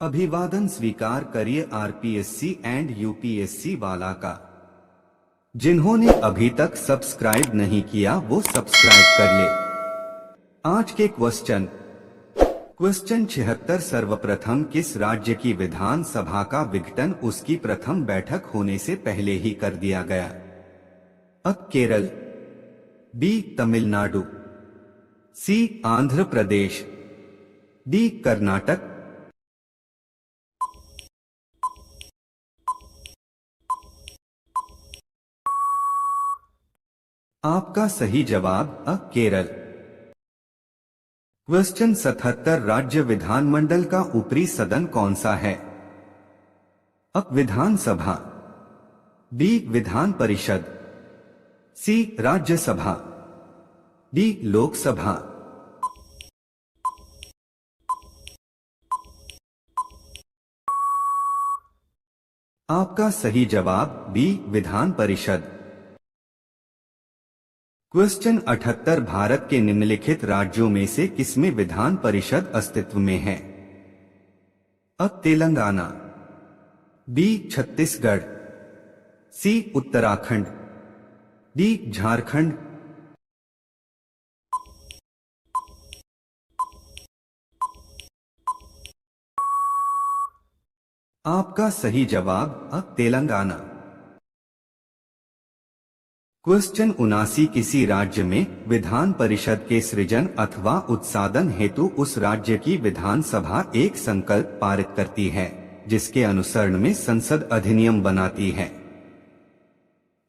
अभिवादन स्वीकार करिए आरपीएससी एंड यूपीएससी वाला का। जिन्होंने अभी तक सब्सक्राइब नहीं किया वो सब्सक्राइब कर ले। आज के क्वेश्चन 76 सर्वप्रथम किस राज्य की विधान सभा का विघटन उसकी प्रथम बैठक होने से पहले ही कर दिया गया? अ केरल, बी तमिलनाडु, सी आंध्र प्रदेश, डी कर्नाटक। आपका सही जवाब अ केरल। क्वेश्चन 77 राज्य विधानमंडल का ऊपरी सदन कौन सा है? अ विधानसभा, बी विधान परिषद, सी राज्यसभा, डी लोकसभा। आपका सही जवाब बी विधान परिषद। क्वेश्चन 78 भारत के निम्नलिखित राज्यों में से किसमें विधान परिषद अस्तित्व में है? अ तेलंगाना, बी छत्तीसगढ़, सी उत्तराखंड, डी झारखंड। आपका सही जवाब अ तेलंगाना। क्वेश्चन 79 किसी राज्य में विधान परिषद के सृजन अथवा उत्सादन हेतु उस राज्य की विधानसभा एक संकल्प पारित करती है जिसके अनुसरण में संसद अधिनियम बनाती है।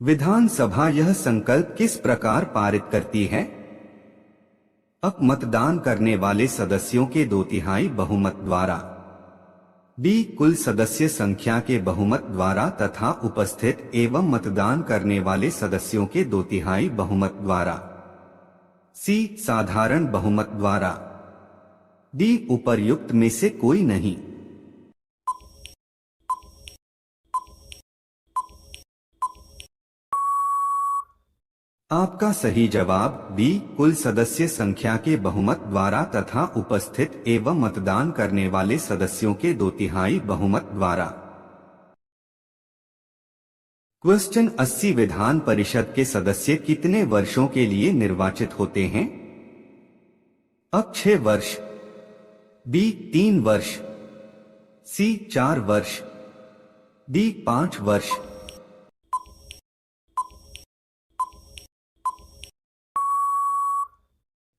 विधानसभा यह संकल्प किस प्रकार पारित करती है? अ मतदान करने वाले सदस्यों के 2/3 बहुमत द्वारा, बी कुल सदस्य संख्या के बहुमत द्वारा तथा उपस्थित एवं मतदान करने वाले सदस्यों के 2/3 बहुमत द्वारा, सी साधारण बहुमत द्वारा, डी उपर्युक्त में से कोई नहीं। आपका सही जवाब बी कुल सदस्य संख्या के बहुमत द्वारा तथा उपस्थित एवं मतदान करने वाले सदस्यों के 2/3 बहुमत द्वारा। क्वेश्चन 80 विधान परिषद के सदस्य कितने वर्षों के लिए निर्वाचित होते हैं? अ 6 वर्ष, बी 3 वर्ष, सी 4 वर्ष, डी 5 वर्ष।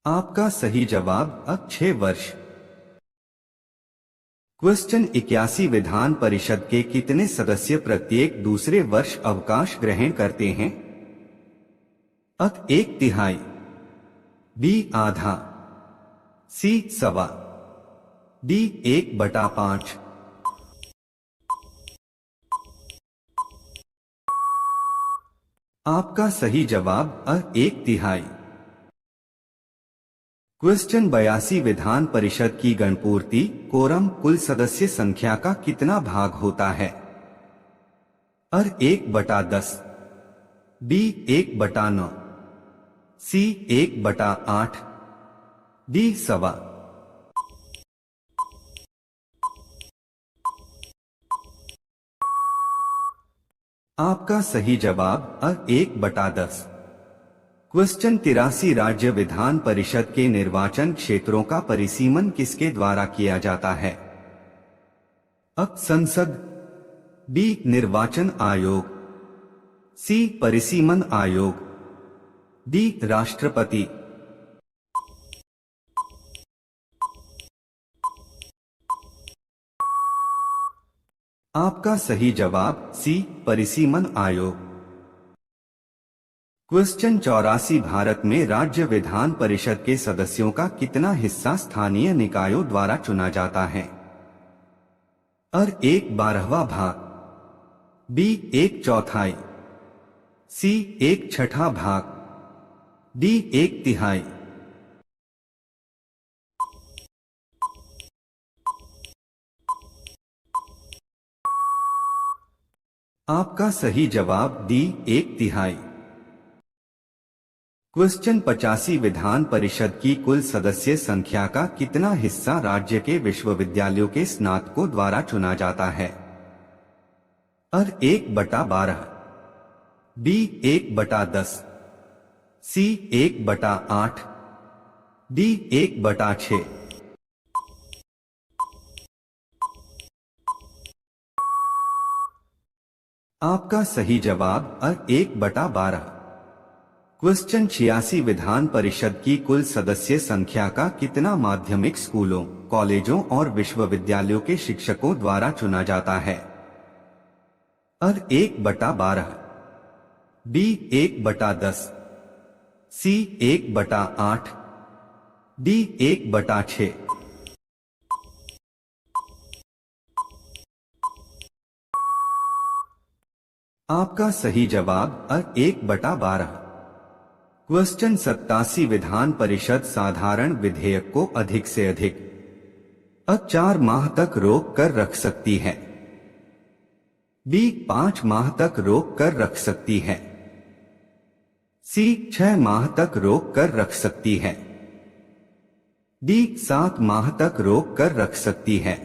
आपका सही जवाब अ 6 वर्ष। क्वेश्चन 81 विधान परिषद के कितने सदस्य प्रत्येक दूसरे वर्ष अवकाश ग्रहण करते हैं? अ 1/3, बी आधा, सी सवा, डी 1/5। आपका सही जवाब अ 1/3। क्वेश्चन 82 विधान परिषद की गणपूर्ति कोरम कुल सदस्य संख्या का कितना भाग होता है? अ 1/10, बी 1/9, सी 1/8, डी सवा। आपका सही जवाब अ 1/10। क्वेश्चन 83 राज्य विधान परिषद के निर्वाचन क्षेत्रों का परिसीमन किसके द्वारा किया जाता है? अ संसद, बी निर्वाचन आयोग, सी परिसीमन आयोग, डी राष्ट्रपति। आपका सही जवाब सी परिसीमन आयोग। क्वेश्चन 84 भारत में राज्य विधान परिषद के सदस्यों का कितना हिस्सा स्थानीय निकायों द्वारा चुना जाता है? अ 1/12 भाग, बी 1/4, सी 1/6 भाग, डी 1/3। आपका सही जवाब डी 1/3। क्वेश्चन 85 विधान परिषद की कुल सदस्य संख्या का कितना हिस्सा राज्य के विश्वविद्यालयों के स्नातकों द्वारा चुना जाता है? अर 1/12, बी 1/10, सी 1/8, डी 1/6। आपका सही जवाब अ 1/12। क्वेश्चन 86 विधान परिषद की कुल सदस्य संख्या का कितना माध्यमिक स्कूलों, कॉलेजों और विश्वविद्यालयों के शिक्षकों द्वारा चुना जाता है? अ 1/12, बी 1/10, सी 1/8, डी 1/6। आपका सही जवाब अ 1/12। क्वेश्चन 87 विधान परिषद साधारण विधेयक को अधिक से अधिक 4 माह तक रोक कर रख सकती है? बी 5 माह तक रोक कर रख सकती है, सी 6 माह तक रोक कर रख सकती है, डी 7 माह तक रोक कर रख सकती है।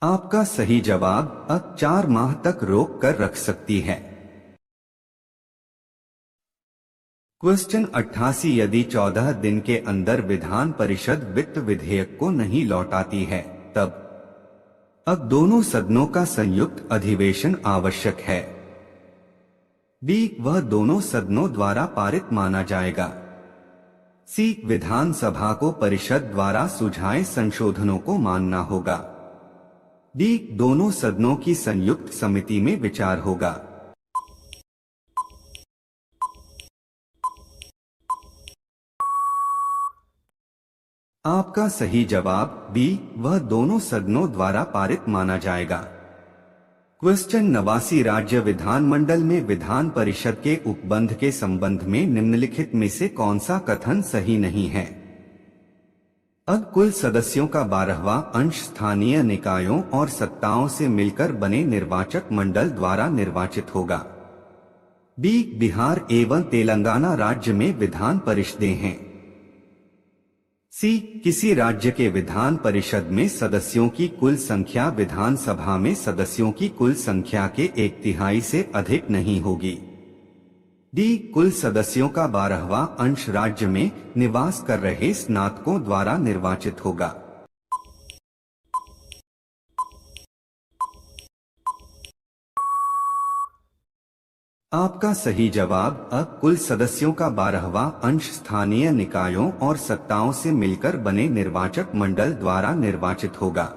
आपका सही जवाब अ 4 माह तक रोक कर रख सकती है। क्वेश्चन 88 यदि 14 दिन के अंदर विधान परिषद वित्त विधेयक को नहीं लौटाती है तब अब दोनों सदनों का संयुक्त अधिवेशन आवश्यक है? बी वह दोनों सदनों द्वारा पारित माना जाएगा, सी विधानसभा को परिषद द्वारा सुझाए संशोधनों को मानना होगा, डी दोनों सदनों की संयुक्त समिति में विचार होगा। आपका सही जवाब बी वह दोनों सदनों द्वारा पारित माना जाएगा। क्वेश्चन 89 राज्य विधानमंडल में विधान परिषद के उपबंध के संबंध में निम्नलिखित में से कौन सा कथन सही नहीं है? अब कुल सदस्यों का 12वां अंश स्थानीय निकायों और सत्ताओं से मिलकर बने निर्वाचक मंडल द्वारा निर्वाचित होगा। बी बिहार एवं तेलंगाना राज्य में विधान परिषदें हैं। सी किसी राज्य के विधान परिषद में सदस्यों की कुल संख्या विधानसभा में सदस्यों की कुल संख्या के 1/3 से अधिक नहीं होगी। डी कुल सदस्यों का 12वां अंश राज्य में निवास कर रहे स्नातकों द्वारा निर्वाचित होगा। आपका सही जवाब अ कुल सदस्यों का 12वां अंश स्थानीय निकायों और सत्ताओं से मिलकर बने निर्वाचक मंडल द्वारा निर्वाचित होगा।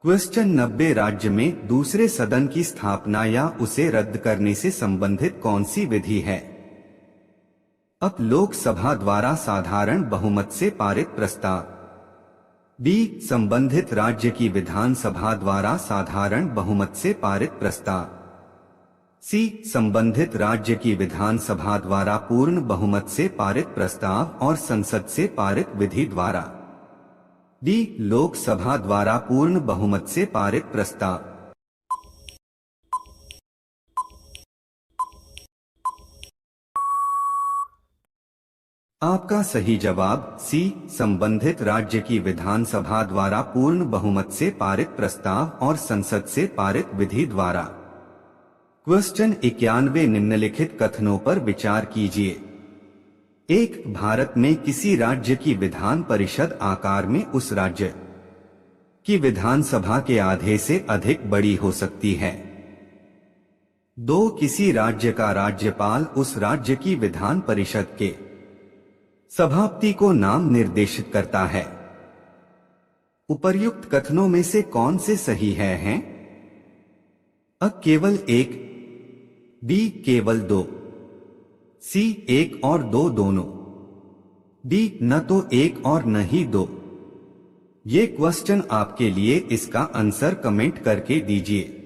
क्वेश्चन 90 राज्य में दूसरे सदन की स्थापना या उसे रद्द करने से संबंधित कौन सी विधि है? अब लोकसभा द्वारा साधारण बहुमत से पारित प्रस्ताव, बी संबंधित राज्य की विधानसभा द्वारा साधारण बहुमत से पारित प्रस्ताव, सी संबंधित राज्य की विधानसभा द्वारा पूर्ण बहुमत से पारित प्रस्ताव और संसद से पारित विधि द्वारा, डी लोकसभा द्वारा पूर्ण बहुमत से पारित प्रस्ताव। आपका सही जवाब सी संबंधित राज्य की विधानसभा द्वारा पूर्ण बहुमत से पारित प्रस्ताव और संसद से पारित विधि द्वारा। क्वेश्चन 91 निम्नलिखित कथनों पर विचार कीजिए। 1 भारत में किसी राज्य की विधान परिषद आकार में उस राज्य की विधानसभा के आधे से अधिक बड़ी हो सकती है। 2 किसी राज्य का राज्यपाल उस राज्य की विधान परिषद के सभापति को नाम निर्देशित करता है। उपर्युक्त कथनों में से कौन से सही हैं? अ केवल 1, बी केवल 2, सी 1 और 2 दोनों, डी न तो 1 और न ही 2। ये क्वेश्चन आपके लिए, इसका आंसर कमेंट करके दीजिए।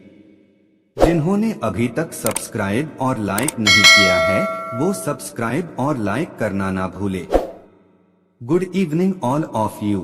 जिन्होंने अभी तक सब्सक्राइब और लाइक नहीं किया है वो सब्सक्राइब और लाइक करना ना भूले। Good evening all of you.